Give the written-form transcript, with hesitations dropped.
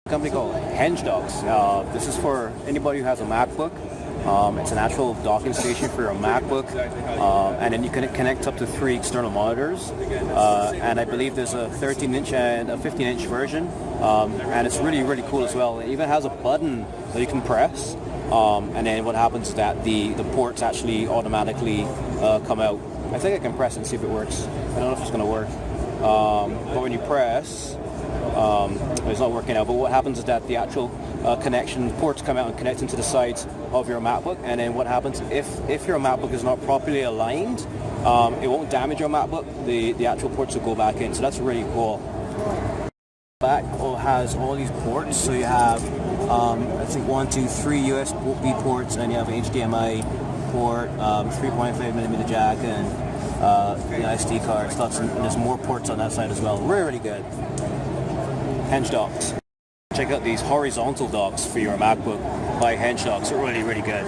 Company called Henge Docks. This is for anybody who has a MacBook. It's an actual docking station for your MacBook, and then you can connect up to 3 external monitors. And I believe there's a 13-inch and a 15-inch version, and it's really cool as well. It even has a button that you can press, and then what happens is that the ports actually automatically come out. I think I can press it and see if it works. I don't know if it's going to work, but when you press, it's not working out, but what happens is that the actual connection ports come out and connect into the sides of your MacBook, and then what happens if your MacBook is not properly aligned, it won't damage your MacBook. The actual ports will go back in, so that's really cool. Back has all these ports, so you have I think 1, 2, 3 USB ports, and you have an HDMI port, 3.5mm jack, and the SD card slots, and there's more ports on that side as well. Really good. Henge Docks. Check out these horizontal docks for your MacBook by Henge Docks. They're really good.